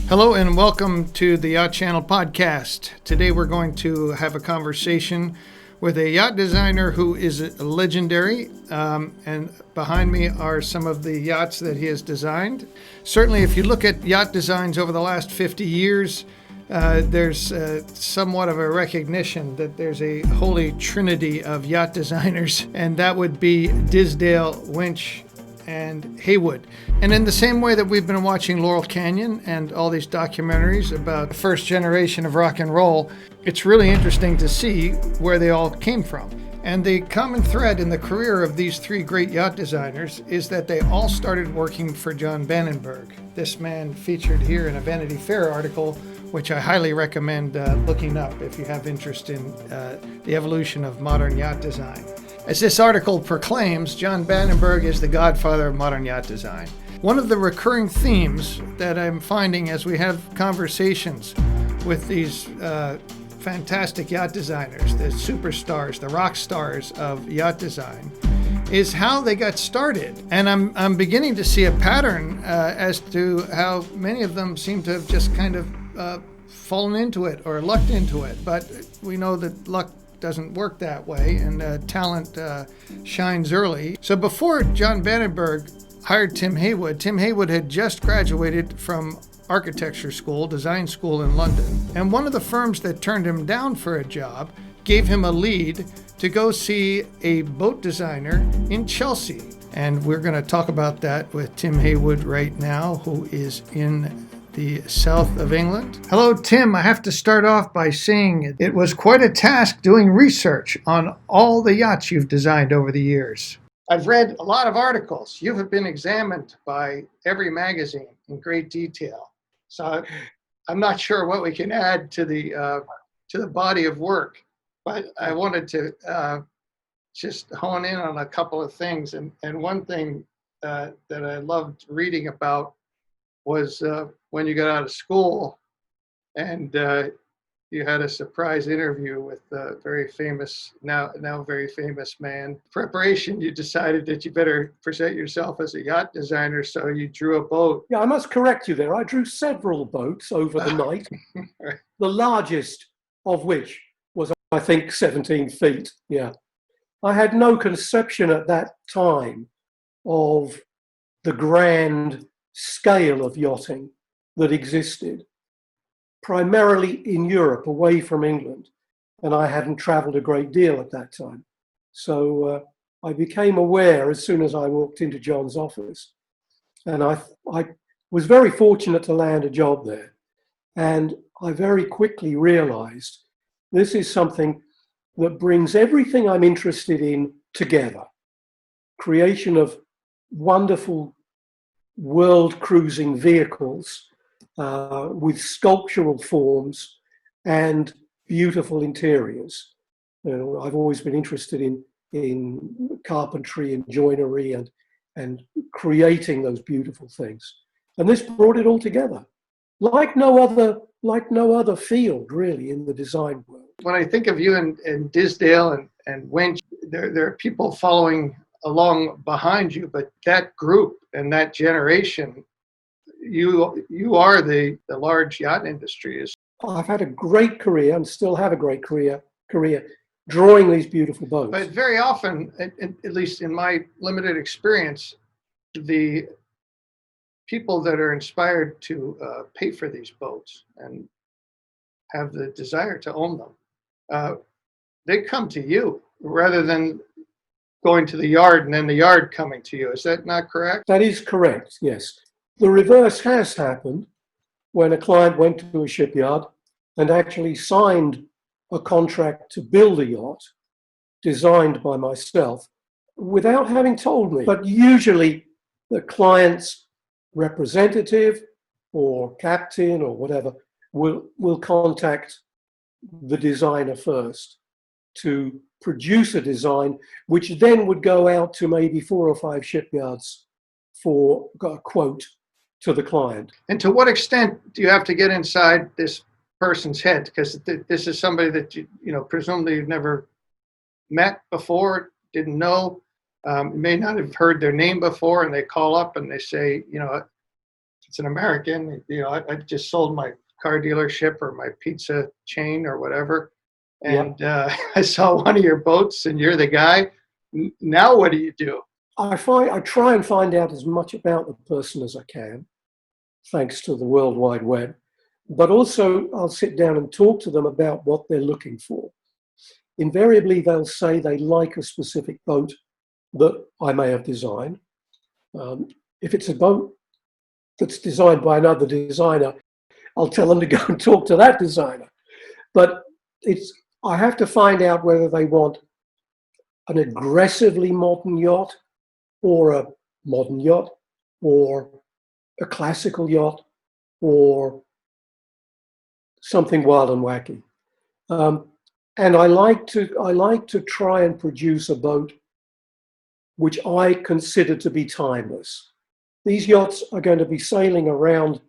Hello and welcome to the Yacht Channel podcast. Today we're going to have a conversation with a yacht designer who is legendary, and behind me are some of the yachts that he has designed. Certainly, if you look at yacht designs over the last 50 years, there's somewhat of a recognition that there's a holy trinity of yacht designers, and that would be Disdale, Winch, and Haywood. And in the same way that we've been watching Laurel Canyon and all these documentaries about the first generation of rock and roll, it's really interesting to see where they all came from. And the common thread in the career of these three great yacht designers is that they all started working for Jon Bannenberg. This man featured here in a Vanity Fair article, which I highly recommend looking up if you have interest in the evolution of modern yacht design. As this article proclaims, Jon Bannenberg is the godfather of modern yacht design. One of the recurring themes that I'm finding as we have conversations with these fantastic yacht designers, the superstars, the rock stars of yacht design, is how they got started. And I'm beginning to see a pattern as to how many of them seem to have just kind of fallen into it or lucked into it. But we know that luck doesn't work that way, and talent shines early. So before Jon Bannenberg hired Tim Heywood, Tim Heywood had just graduated from architecture school, design school in London. And one of the firms that turned him down for a job gave him a lead to go see a boat designer in Chelsea. And we're going to talk about that with Tim Heywood right now, who is in the south of England. Hello, Tim. I have to start off by saying it was quite a task doing research on all the yachts you've designed over the years. I've read a lot of articles. You have been examined by every magazine in great detail. So I'm not sure what we can add to the body of work, but I wanted to just hone in on a couple of things. And one thing that I loved reading about was when you got out of school and you had a surprise interview with a very famous, now very famous man. Preparation, you decided that you better present yourself as a yacht designer, so you drew a boat. Yeah, I must correct you there. I drew several boats over the night, Right. the largest of which was, I think, 17 feet. Yeah. I had no conception at that time of the grand scale of yachting that existed, primarily in Europe, away from England. And I hadn't traveled a great deal at that time. So I became aware as soon as I walked into Jon's office. And I was very fortunate to land a job there. And I very quickly realized this is something that brings everything I'm interested in together. Creation of wonderful world cruising vehicles with sculptural forms and beautiful interiors. You know, I've always been interested in carpentry and joinery and creating those beautiful things. And this brought it all together, like no other field really in the design world. When I think of you and Disdale and Winch, there are people following along behind you, but that group and that generation, you are the large yacht industry. I've had a great career and still have a great career drawing these beautiful boats. But very often, at least in my limited experience, the people that are inspired to pay for these boats and have the desire to own them, they come to you rather than going to the yard and then the yard coming to you. Is that not correct? That is correct, yes. The reverse has happened when a client went to a shipyard and actually signed a contract to build a yacht designed by myself without having told me. But usually the client's representative or captain or whatever will contact the designer first to produce a design, which then would go out to maybe 4 or 5 shipyards for a quote to the client. And to what extent do you have to get inside this person's head? Because this is somebody that you presumably you've never met before, didn't know, may not have heard their name before, and they call up and they say, it's an American. You know, I just sold my car dealership or my pizza chain or whatever, and I saw one of your boats, and you're the guy. Now, what do you do? I try and find out as much about the person as I can, thanks to the World Wide Web. But also, I'll sit down and talk to them about what they're looking for. Invariably, they'll say they like a specific boat that I may have designed. If it's a boat that's designed by another designer, I'll tell them to go and talk to that designer. But I have to find out whether they want an aggressively modern yacht, or a modern yacht, or a classical yacht, or something wild and wacky. And I like to try and produce a boat which I consider to be timeless. These yachts are going to be sailing around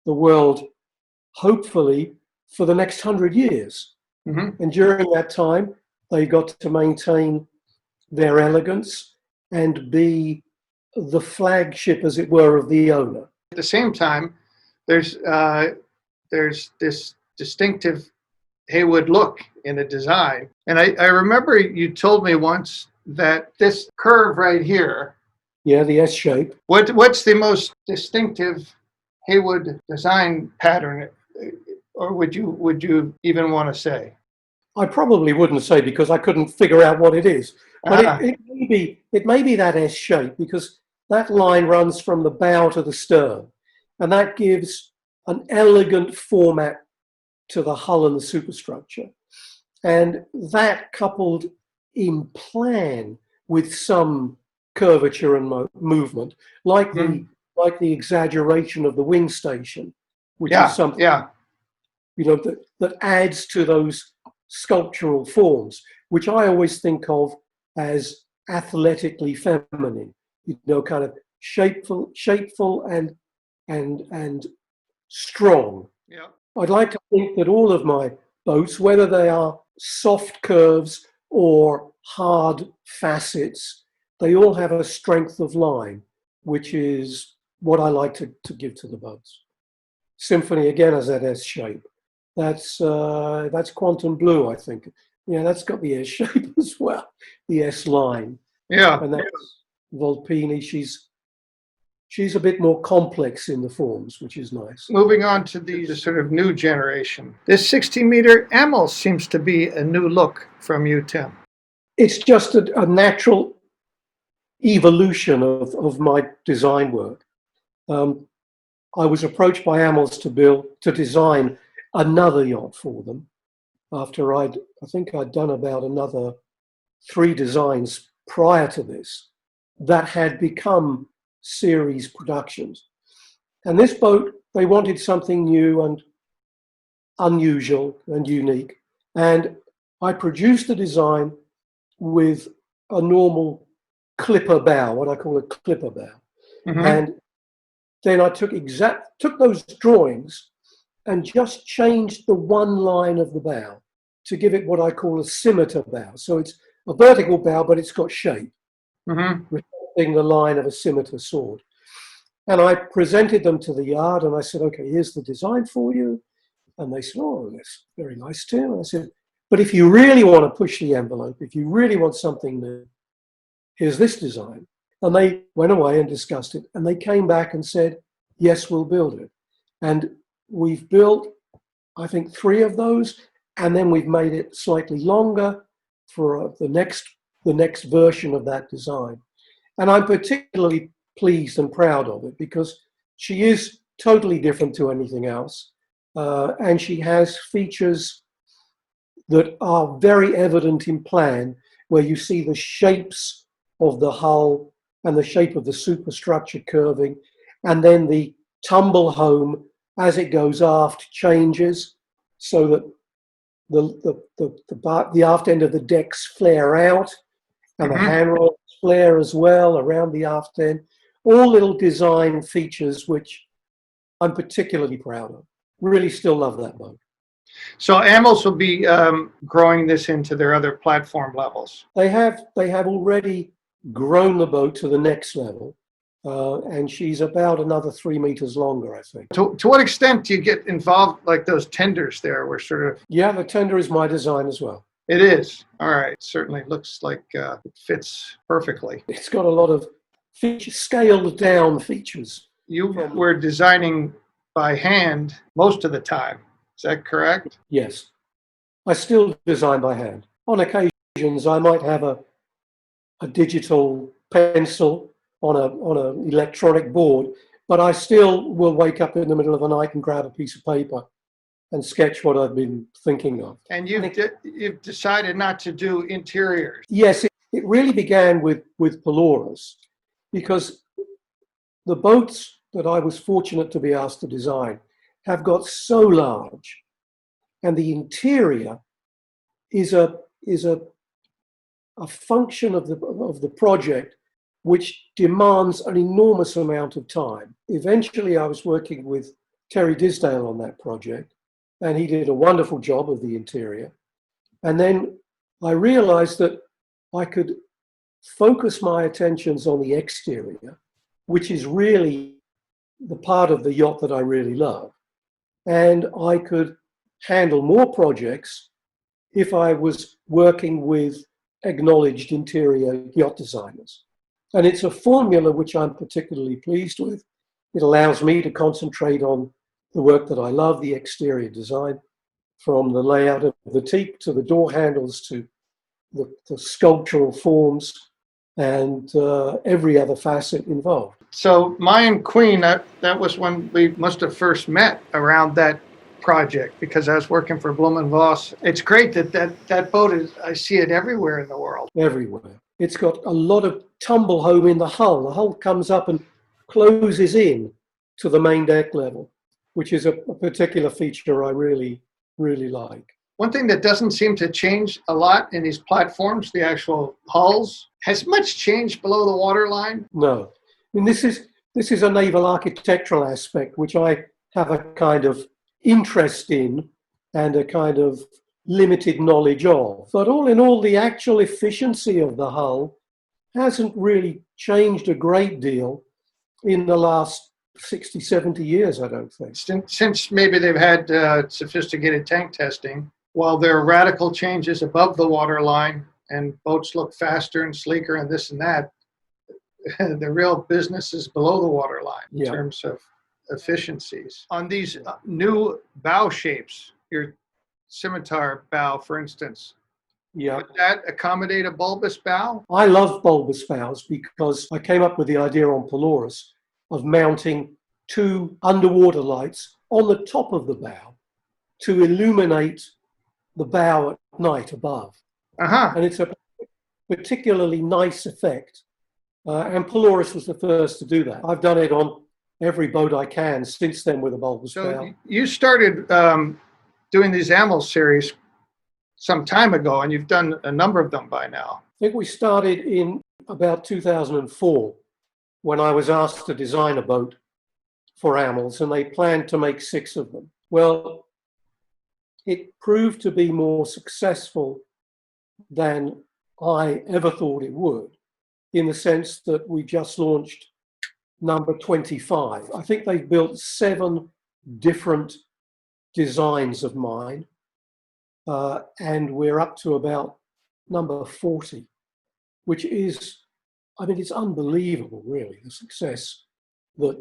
the world, hopefully, for the next 100 years. Mm-hmm. And during that time, they've got to maintain their elegance and be the flagship, as it were, of the owner. At the same time, there's this distinctive Haywood look in the design. And I remember you told me once that this curve right here. Yeah, the S shape. What's the most distinctive Haywood design pattern, or would you even want to say? I probably wouldn't say, because I couldn't figure out what it is. But it may be that S shape, because that line runs from the bow to the stern, and that gives an elegant format to the hull and the superstructure. And that, coupled in plan with some curvature and movement, like the exaggeration of the wing station, which is something that adds to those sculptural forms, which I always think of as athletically feminine. Kind of shapeful and strong. Yeah. I'd like to think that all of my boats, whether they are soft curves or hard facets, they all have a strength of line, which is what I like to give to the boats. Symphony again has that S shape. That's Quantum Blue, I think. Yeah, that's got the S shape as well, the S line. Yeah. And that's Volpini. She's a bit more complex in the forms, which is nice. Moving on to the sort of new generation. This 60-meter Amel seems to be a new look from you, Tim. It's just a natural evolution of my design work. I was approached by Amels to design another yacht for them after I think I'd done about another 3 designs prior to this that had become series productions. And this boat, they wanted something new and unusual and unique. And I produced a design with a normal clipper bow, what I call a clipper bow. Mm-hmm. And then I took those drawings and just changed the one line of the bow to give it what I call a scimitar bow. So it's a vertical bow, but it's got shape, reflecting the line of a scimitar sword. And I presented them to the yard, and I said, okay, here's the design for you. And they said, oh, that's very nice, Tim. And I said, but if you really want to push the envelope, if you really want something new, here's this design. And they went away and discussed it. And they came back and said, yes, we'll build it. And we've built, I think, 3 of those. And then we've made it slightly longer for the next version of that design. And I'm particularly pleased and proud of it because she is totally different to anything else. And she has features that are very evident in plan, where you see the shapes of the hull and the shape of the superstructure curving, and then the tumble home as it goes aft changes so that the aft end of the decks flare out, and the handrails flare as well around the aft end. All little design features which I'm particularly proud of. Really still love that boat. So Amels will be growing this into their other platform levels. They have already grown the boat to the next level. and she's about another 3 meters longer, I think. To what extent do you get involved, like those tenders there were sort of... Yeah, the tender is my design as well. It is. All right. Certainly looks like it fits perfectly. It's got a lot of scaled down features. You were designing by hand most of the time. Is that correct? Yes. I still design by hand. On occasions, I might have a digital pencil on an electronic board, but I still will wake up in the middle of the night and grab a piece of paper and sketch what I've been thinking of. And you've decided not to do interiors. Yes, it really began with Pelorus, because the boats that I was fortunate to be asked to design have got so large, and the interior is a function of the project which demands an enormous amount of time. Eventually, I was working with Terry Disdale on that project, and he did a wonderful job of the interior. And then I realized that I could focus my attentions on the exterior, which is really the part of the yacht that I really love. And I could handle more projects if I was working with acknowledged interior yacht designers. And it's a formula which I'm particularly pleased with. It allows me to concentrate on the work that I love, the exterior design, from the layout of the teak to the door handles to the sculptural forms and every other facet involved. So Mayan Queen, that was when we must have first met around that project, because I was working for Bloom and Voss. It's great that boat is, I see it everywhere in the world. Everywhere. It's got a lot of tumble home in the hull. The hull comes up and closes in to the main deck level, which is a particular feature I really, really like. One thing that doesn't seem to change a lot in these platforms, the actual hulls, has much changed below the waterline? No. I mean, this is a naval architectural aspect, which I have a kind of interest in and a kind of limited knowledge of. But all in all, the actual efficiency of the hull hasn't really changed a great deal in the last 60, 70 years, I don't think. Since maybe they've had sophisticated tank testing, while there are radical changes above the waterline and boats look faster and sleeker and this and that, the real business is below the waterline in terms of efficiencies. On these new bow shapes, your scimitar bow, for instance, would that accommodate a bulbous bow? I love bulbous bows because I came up with the idea on Pelorus of mounting 2 underwater lights on the top of the bow to illuminate the bow at night above. And it's a particularly nice effect. And Pelorus was the first to do that. I've done it on every boat I can since then with a bulbous bow. So you started doing these Amel series some time ago, and you've done a number of them by now. I think we started in about 2004 when I was asked to design a boat for Amels, and they planned to make 6 of them. Well, it proved to be more successful than I ever thought it would, in the sense that we just launched number 25. I think they've built 7 different designs of mine, and we're up to about number 40, which is, I mean, it's unbelievable, really, the success that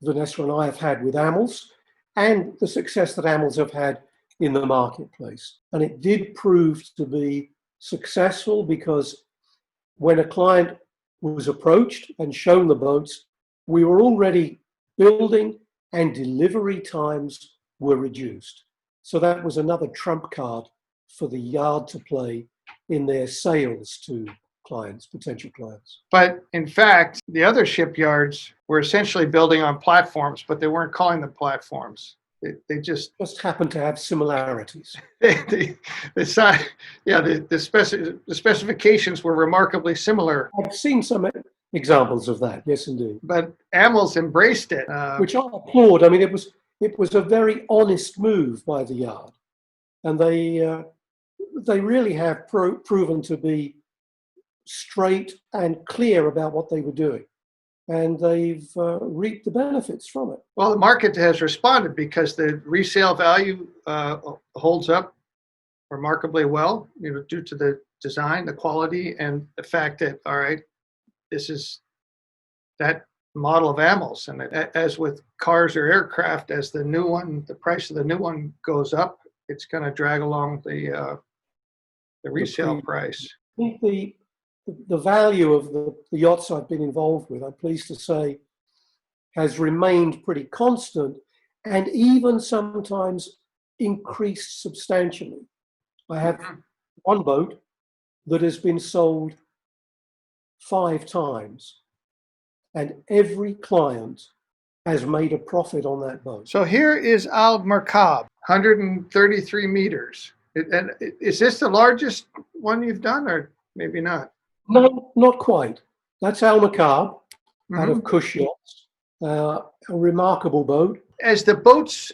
Vanessa and I have had with Amels and the success that Amels have had in the marketplace. And it did prove to be successful because when a client was approached and shown the boats, we were already building and delivery times were reduced. So that was another trump card for the yard to play in their sales to clients, potential clients. But in fact, the other shipyards were essentially building on platforms, but they weren't calling them platforms. They just happened to have similarities. The specifications were remarkably similar. I've seen some examples of that, yes, indeed. But Amels embraced it, which I applaud. I mean, it was a very honest move by the yard, and they really have proven to be straight and clear about what they were doing. And they've reaped the benefits from it. Well, the market has responded because the resale value holds up remarkably well, due to the design, the quality, and the fact that, all right, this is that model of animals. And as with cars or aircraft, as the price of the new one goes up, it's going to drag along the resale price. I think the value of the yachts I've been involved with, I'm pleased to say, has remained pretty constant and even sometimes increased substantially. I have one boat that has been sold 5 times, and every client has made a profit on that boat. So here is Al Mirqab, 133 meters. And is this the largest one you've done, or maybe not? No, not quite. That's Al Mirqab out of Cush Yachts, a remarkable boat. As the boats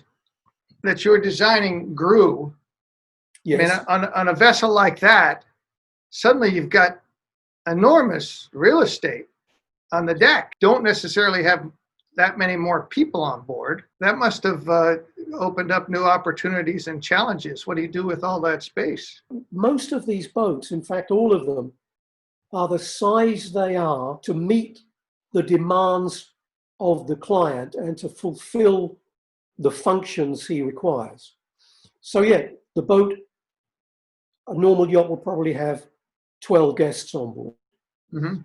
that you're designing grew, Yes. I mean, on a vessel like that, suddenly you've got enormous real estate on the deck. Don't necessarily have that many more people on board. That must have opened up new opportunities and challenges. What do you do with all that space? Most of these boats, in fact, all of them, are the size they are to meet the demands of the client and to fulfill the functions he requires. So yeah, the boat, a normal yacht will probably have 12 guests on board.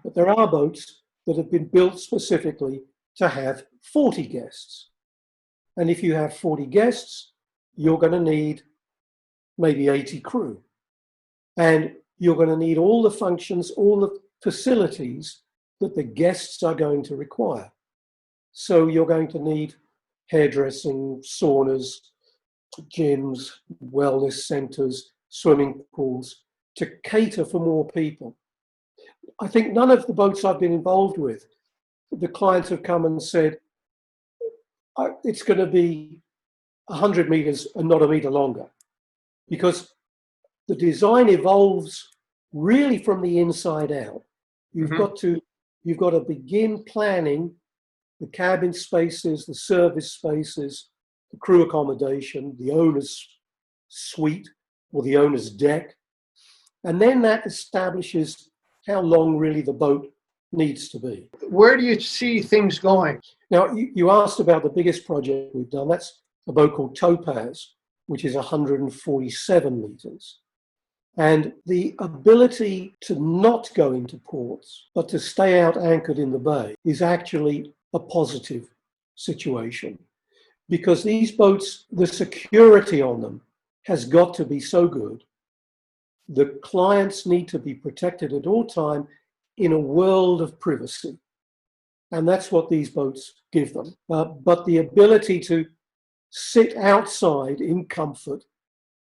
But there are boats that have been built specifically to have 40 guests. And if you have 40 guests, you're going to need maybe 80 crew. And you're going to need all the functions, all the facilities that the guests are going to require. So you're going to need hairdressing, saunas, gyms, wellness centers, swimming pools to cater for more people. I think none of the boats I've been involved with, the clients have come and said, it's going to be 100 meters and not a meter longer, because the design evolves really from the inside out. You've got to begin planning the cabin spaces, the service spaces, the crew accommodation, the owner's suite or the owner's deck. And then that establishes how long really the boat needs to be. Where do you see things going? Now, you asked about the biggest project we've done. That's a boat called Topaz, which is 147 meters. And the ability to not go into ports, but to stay out anchored in the bay is actually a positive situation, because these boats, the security on them has got to be so good. The clients need to be protected at all time in a world of privacy. And that's what these boats give them. But the ability to sit outside in comfort,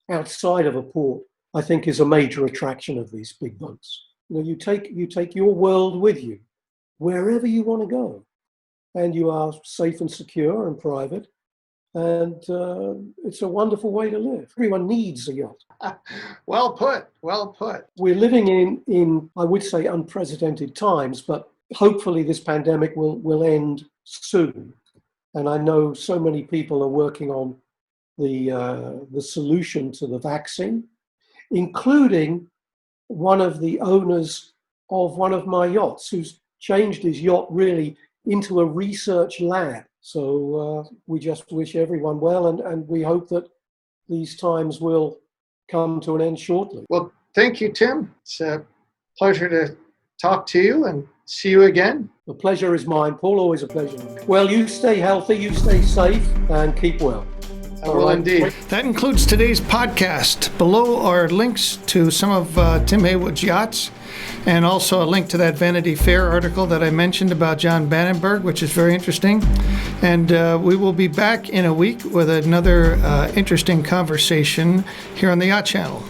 outside of a port, I think is a major attraction of these big boats. You take your world with you wherever you want to go, and you are safe and secure and private. And it's a wonderful way to live. Everyone needs a yacht. Well put, well put. We're living in, I would say, unprecedented times, but hopefully this pandemic will end soon. And I know so many people are working on the solution to the vaccine, including one of the owners of one of my yachts, who's changed his yacht really into a research lab. So we just wish everyone well, and we hope that these times will come to an end shortly. Well, thank you, Tim. It's a pleasure to talk to you, and see you again. The pleasure is mine, Paul. Always a pleasure. Well, you stay healthy, you stay safe, and keep well. I will indeed. That concludes today's podcast. Below are links to some of Tim Heywood's yachts, and also a link to that Vanity Fair article that I mentioned about Jon Bannenberg, which is very interesting. And we will be back in a week with another interesting conversation here on the Yacht Channel.